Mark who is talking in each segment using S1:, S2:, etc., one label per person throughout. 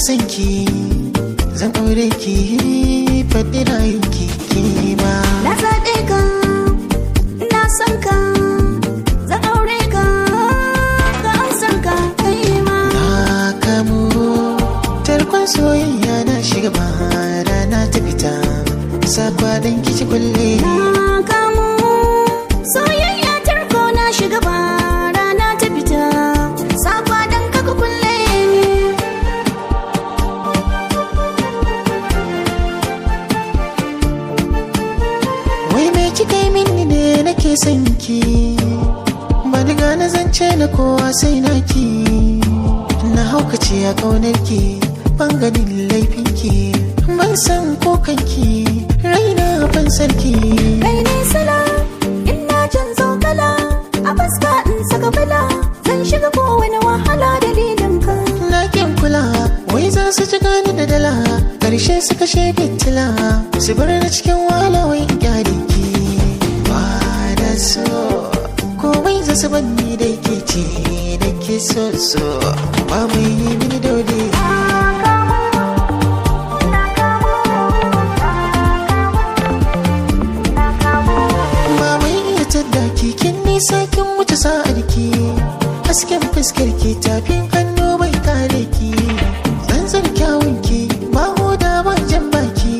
S1: son ki zan aure ki faɗi rayuki ki ma
S2: na zaɓe ka na san ka zan aure ka ka amsan ka kai ma
S1: na kamo tarkon soyayya na shiga ba rana ta fita sakwa dan kici kulle
S2: na kamo soyayya tarko na shiga ba rana ta fita sakwa dan kaka kulle ni
S1: wai me kika yi mini ne nake son ki ba diga na zance na kowa sai naki na haukace a kaunar ki ban ganin laifin ki ban san kokanki raina ban sarki
S2: kai ne sala ina jin zogala a fuska in saka bala zan shiga kowane wahala dalilin ka
S1: na kin kula wai za su ci gani da dala karshe su kashe fitila su bar na cikin wahala wai gyare ki ba da so komai za su banni da ke ce da ke so ba mai yi mini dole kin nisa kin wuce sa'arki hasken fuskar ki tafin hannu bai kare ki zanzan kyawun ki ba hoda ba jan baki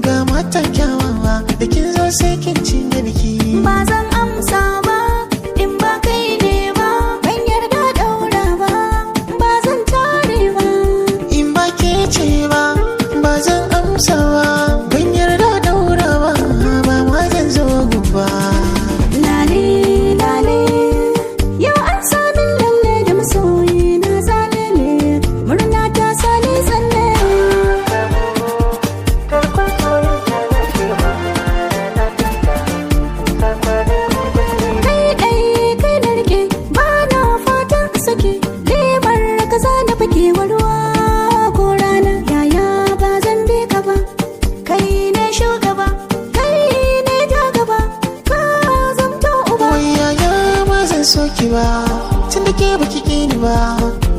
S1: ga mata kyawawa da kin zo sai kin cinye biki
S2: ba zan amsa ba in ba kai ne ba ban yarda daura ba ba zan tare ba
S1: in ba ke ce ba ba zan amsa ba ban yarda daura ba ba ma zan zo guba soki ba tun da ke baki kini ba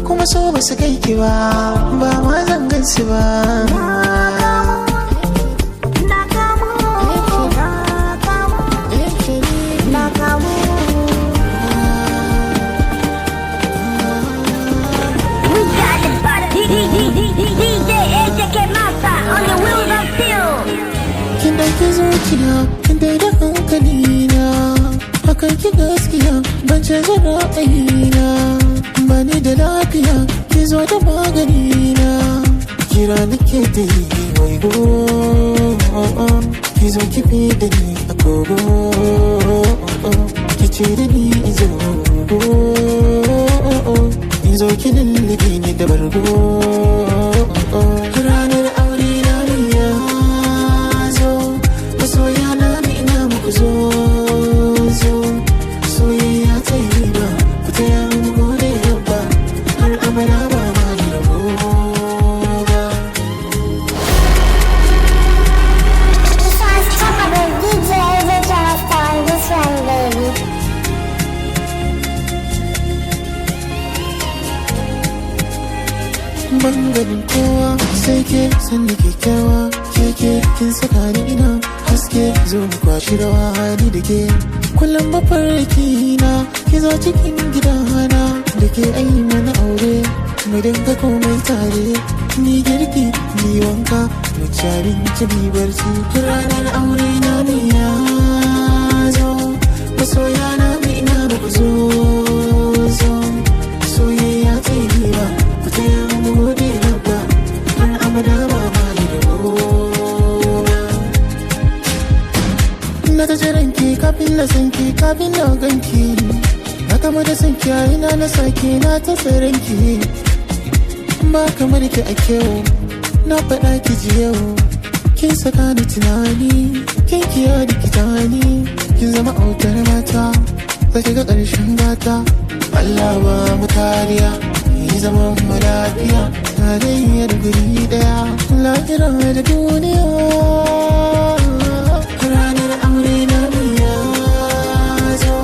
S1: kuma so ba su kai ki ba ba ma zan gansu ba kin ɗauki zuciya kin daida hankali na hakan ki gaskiya ban canza ra'ayina ba ni da lafiya ki zo da magani na kira nake da yi waigo ki zo ki fi da ni a kogo ki ce da ni izo izo ki lullube ni da bargo ranar aure na ya zo masoya na ni ina muku zo soyayya ta yi ba ku ta yi mun gode ba har amana ba ma ni rabo ba
S3: This one's covered DJ Richard on this one, baby.
S1: ban ganin kowa sai ke san da kyakkyawa keke kin saka ni ina haske zo mu kwashi rawa ni da ke kullum mafarki na ki zo cikin gidana da ke ayi mana aure mu dinga komai tare ni girki ni wanka mu ci abinci ni barci ranar aure na ne ya zo masoya na ni ina da ku zo soyayya ta yi ba ku ta yi mu gode rabba har abada ba ma ni da na ta jiran ki kafin na san ki kafin na ganki na kama da san ki ina na sake na ta tsaron ki ba kamar ki a kyau na faɗa ki ji yau kin saka ni tunani kin kiya da kitani kin zama autar mata za ki ga ƙarshen gata Allah ba mu kariya yi zaman mu lafiya tarayyar guri daya lahira da duniya ranar aure na ya zo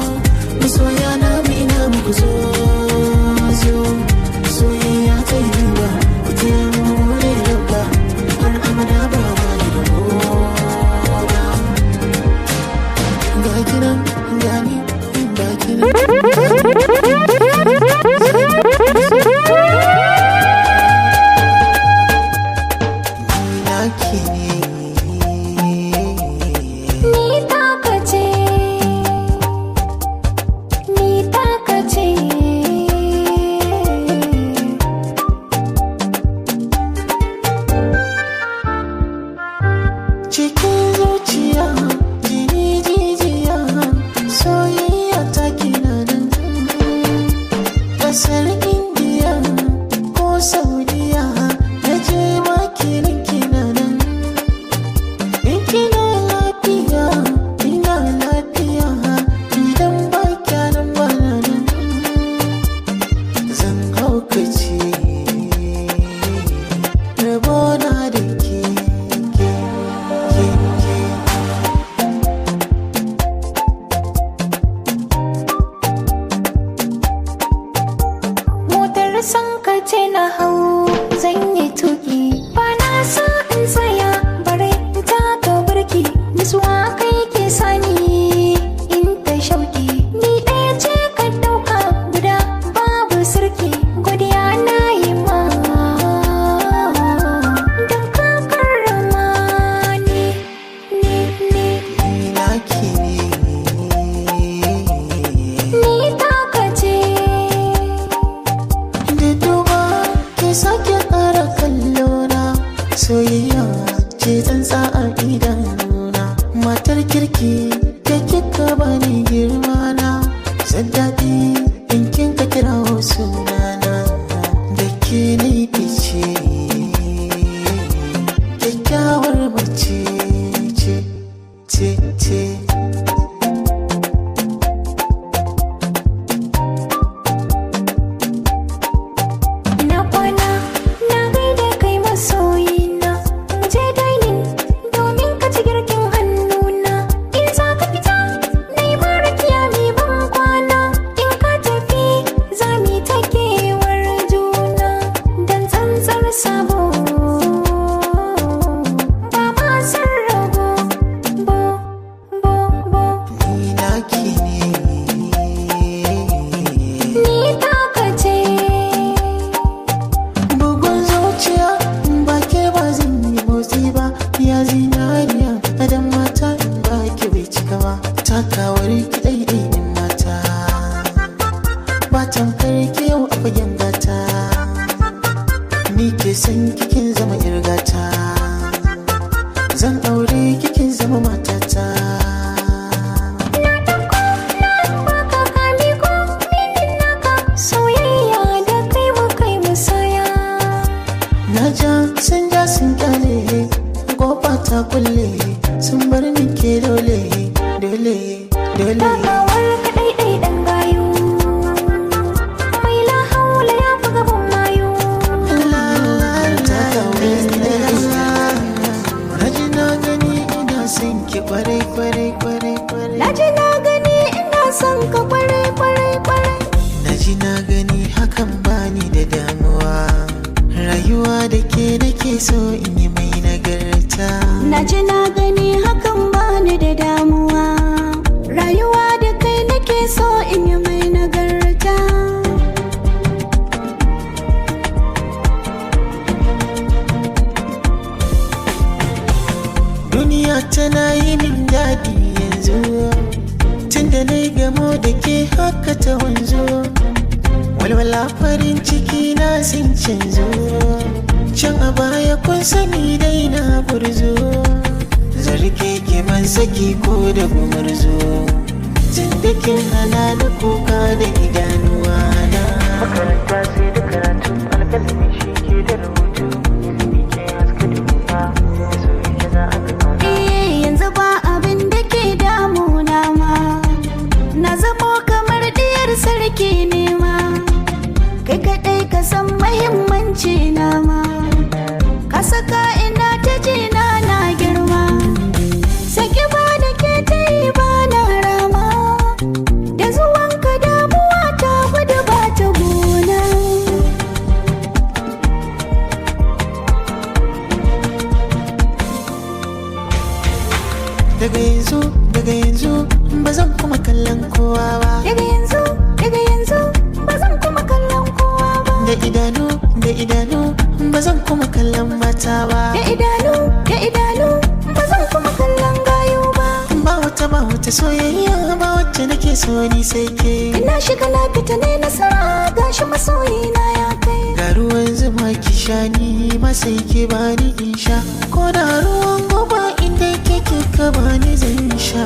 S1: masoya na mu ina muku zo soyayya ta yi ba ku ta naki ne.
S2: Ni taka ce, ni taka ce.
S1: Cikin zuciya jini jijiya soyayya ta kina nan. Ƙasar Indiya ko Saudiya na je wakilin kina nan. In kina lafiya ina lafiya idan ba kyanan bana nan. Zan haukace rabona da ke.
S2: Motar san ka ce na hau zan yi tuki ba na sa in tsaya bare in taka birki nutsuwa kai ke sani in ta shauki ni ɗaya ce ka ɗauka guda babu sirki godiya na yi ma don ka karrama ni
S1: Naki ne.
S2: ni taka ce.
S1: Da duba ke sake ƙara kallona soyayya ce tsantsa a idanuna matar kirki da kika bani girma na zan daɗi in kin ka kira sunana da ke ni fice kyakkyawar mace ce.
S2: Na kwana na gaida kai masoyina mu je dining domin ka ci girkin hannuna in za ka fita na yi barakiya mi ban kwana in ka tafi za mu ta kewar juna don tsantsar sabo ba ma san rago bo
S1: Ni naki ne.
S2: ni taka ce.
S1: Bugun zuciya ba ke ba zan yi motsi ba ya zinariya adam mata in ba ke bai cika ba takawar ki ɗaiɗai in mata ba tamkar ki yau a fagen gata ni ke san kikin zama irgata zan aure kikin zama matata.
S2: Soyayya da kai mu kai musaya.
S1: Na ja sun kyale goba ta kulle sun bar ni ke dole.
S2: Takawar ka ɗaiɗai ɗan gayu. Mai la haula ya fi gaban mayu.
S1: Naji na gani ina son ki kwarai.
S2: Na ji na gani ina son ka kwarai.
S1: Naji na gani hakan bani da damuwa rayuwa da ke nake so in yi mai nagarta.
S2: Na ji na gani hakan bani da damuwa. Rayuwa da kai nake so in yi mai nagarta.
S1: Duniya tana yi min daɗi yanzu tunda na yi gamo da ke haka ta wanzu walwala farin ciki na sun canzo can a baya kun sani dai na gurzo zarge ke man saki ko da gumurzo zindakin hana da kuka da idanuwa na makaranta sai da karatu alkalami shi ke da rubutu ilimi ke haska duniya da soyayya za a ga kauna.
S2: Yanzu ba abin da ke damuna ma na zamo kamar diyar sarki ne ma kai kaɗai ka san mahimmanci na ma ka saka ina ta jina na girma saki ba da ke ta yi ba na rama da zuwanka damuwa ta gudu ba ta gona.
S1: daga yanzu ba zan kuma kallon kowa ba
S2: Daga yanzu ba zan kuma kallon kowa ba.
S1: da idanu ba zan kuma kallon mata ba.
S2: Da idanu ba zan kuma kallon gayu ba.
S1: Ba wata soyayya ba wacce nake so ni sai ke.
S2: Ina shiga na fita ne nasara gashi masoyina ya kai.
S1: Ga ruwan zuma ki sha ni ma sai ke bani in sha. Ko da ruwan goba inda kike ka bani zan sha.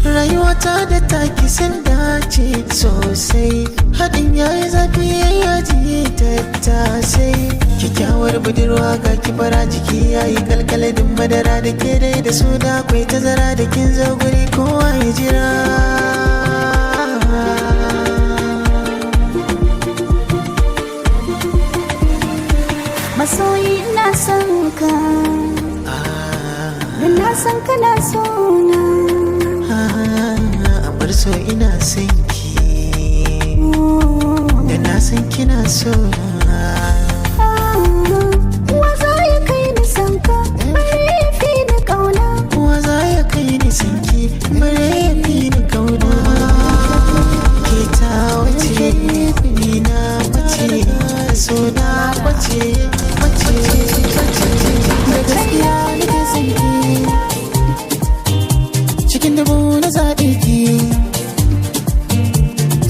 S1: Rayuwata da taki sun dace sosai. Haɗin yayi zafi yaji tattasai. Kyakkyawar budurwa ga kibara jiki yayi kalkaladin madara da ke dai da su da akwai tazara da kin zo guri kowa ya jira.
S2: Masoyi ina son ka, na san kana so na.
S1: Amar so ina son ki, da na san kina so na.
S2: Wa za ya kai ni san ka, bare ya fi ni kauna.
S1: Wa za ya kai ni son ki, bare ya fi ni kauna. Ke ta wace ni na mace, so na mace. Da gaskiya nake son ki, cikin dubu na zaɓe ki,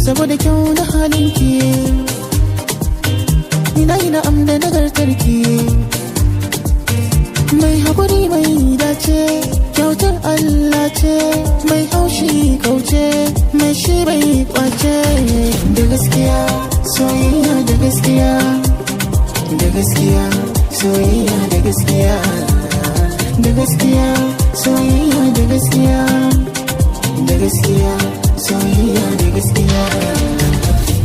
S1: saboda kyau na halin ki. Ina yi na'am da nagartar ki, mai haƙuri mai dace, kyautar Allah ce, mai haushi kauce, mai shi bai kwace. Da gaskiya soyayya da gaskiya, da gaskiya soyayya da gaskiya, da gaskiya soyayya da gaskiya, da gaskiya soyayya da gaskiya.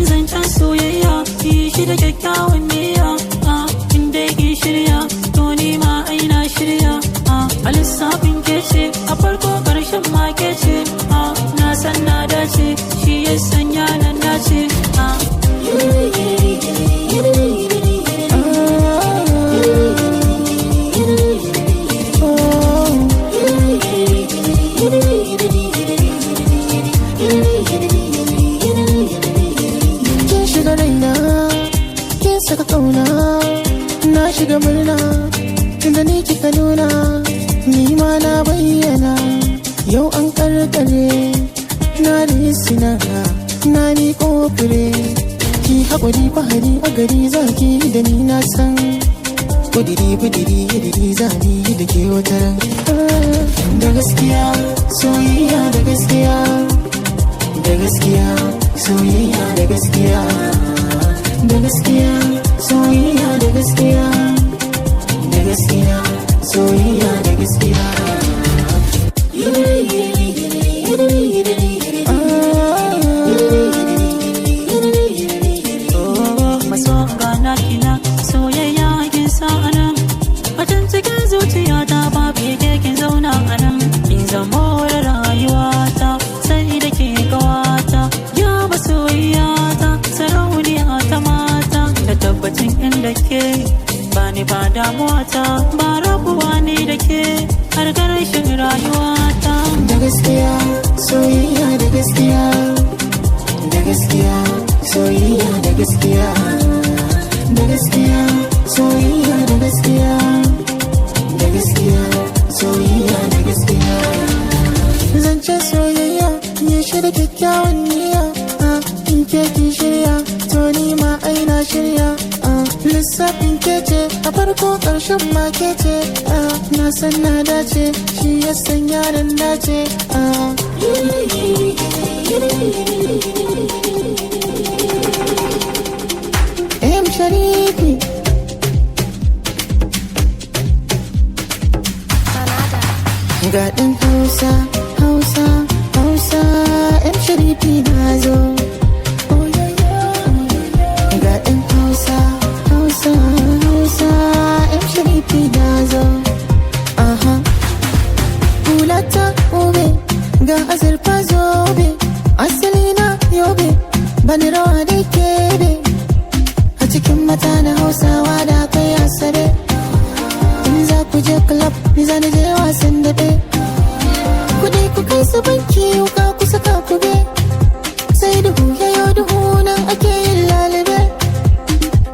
S4: Zancen soyayya yi shi da kyakkyawan niyya, inda ki shirya to ni ma aina shirya. A lissafin kece a farko ƙarshen ma kece, na san na dace shi ya sanya nan dace.
S1: Saka kauna na shiga murna tunda ni kika nuna, ni ma na bayyana. Yau an karkare na risina na ni kofure, ki haƙuri fahari a gari zaki da ni na san. Kudiri yadiri zani da ke wata ran. Da gaskiya soyayya da gaskiya, da gaskiya soyayya da gaskiya, da gaskiya soyayya da gaskiya, da gaskiya soyayya da gaskiya.
S4: Maso gana kina soyayya kin sa anan, a can cikin zuciya ta babu yake kin zauna anan. In zamo da rayuwata sai da ke kawata, ya masoyiya ta sarauniya ta mata. Da tabbacin inda ke bani ba damuwata, ba rabuwa ne da ke har ƙarshen rayuwata.
S1: Da gaskiya soyayya da gaskiya, da gaskiya soyayya da gaskiya, da gaskiya soyayya da gaskiya, da gaskiya soyayya da gaskiya. Zancen soyayya ya shi da kyakkyawan niyya, in ke ki shirya to ni ma aina shirya. Lissafin kece a farko ƙarshen ma kece, na san na dace shi ya sanya nan dace. Sharifi ga ɗan Hausa, Hausa, Hausa, Sharifi na zo. Ga ɗan Hausa, Hausa, Hausa, Sharifi na zo. Hulata obe, ga azurfa zobe, asali na yobe, bani rawa da kebe. Cikin mata na Hausawa da akwai asabe, tandabe. Kuɗi ku kai su banki wuka ku saka kube. Sai duhu yayo duhu nan ake yin lalube.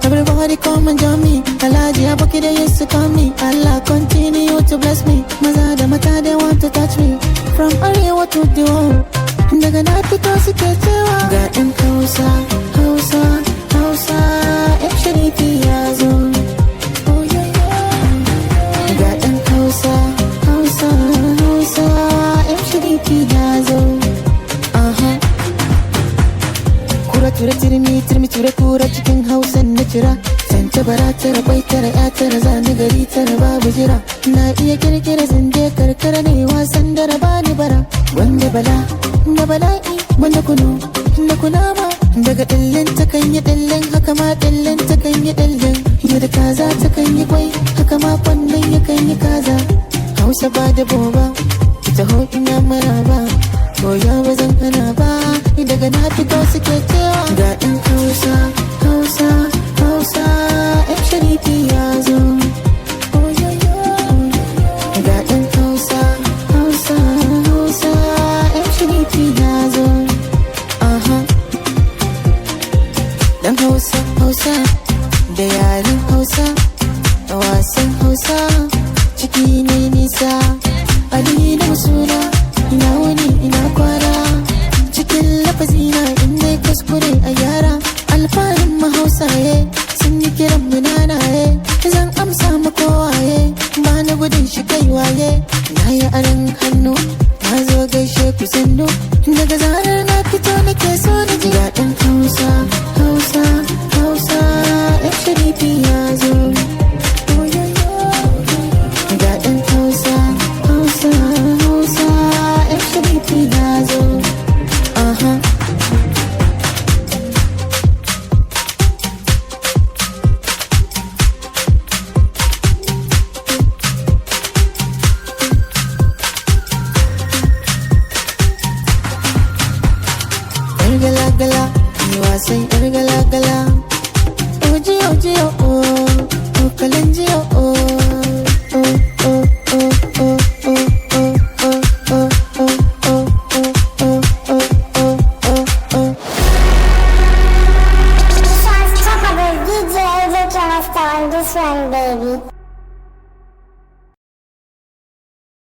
S1: Everybody come and join me. Alhaji Aboki they used to call me. Allah continue to bless me. Maza da mata they want to touch me. From arewa to the world. Daga na fito suke cewa ga ɗan Hausa, Hausa, Hausa, ƴan Sharifi ya zo. Oh yeah yeah. Ga ɗan Hausa, Hausa, Hausa, ƴan Sharifi ya zo. Kura tura turmi, turmi tura kura cikin Hausan na kira. Santa bara tara kwai tara ya tara zani gari tara babu jira. Na iya kirkira zinde karkara ne wasan da raba ni bara. Wanda bala da bala'i wanda kunu da kunama. Daga ɗallin ta kan yi ɗallin haka ma ɗallin ta kan yi ɗallin. Yadda kaza ta kan yi kwai haka ma kwannan ya kan yi kaza. Hausa ba da boba ita ho ina maraba. Koya ba zan hana ba daga na fito suke cewa ga ɗan Hausa, Hausa, Hausa, ƴan Sharifi ya zo. Ga ɗan Hausa, Hausa, Hausa, ƴan Sharifi ya zo. Ɗan Hausa, Hausa, da yaren Hausa, a wasan Hausa, ciki ne nisa, adina suna, ina wani ina kwara, cikin lafazina in dai kuskure a yara. Alfarin mahausaye sun yi kiran mu nanaye, zan amsa ma kowaye, ba na gudun shi kai waye. Na yi aran hannu, na zo gaishe ku sannu, daga zarar na fito nake so na ji ga ɗan Hausa, Hausa, Hausa, ƴan Sharifi ya zo. Ga ɗan Hausa, Hausa, Hausa, ƴan Sharifi ya zo. Gala-gala, ni wasan yar gala-gala. Oji oji oh oh, kalanji oh oh, oh oh oh oh oh oh oh oh oh oh oh oh.
S3: This one's top of the DJ, look at us on this one, baby.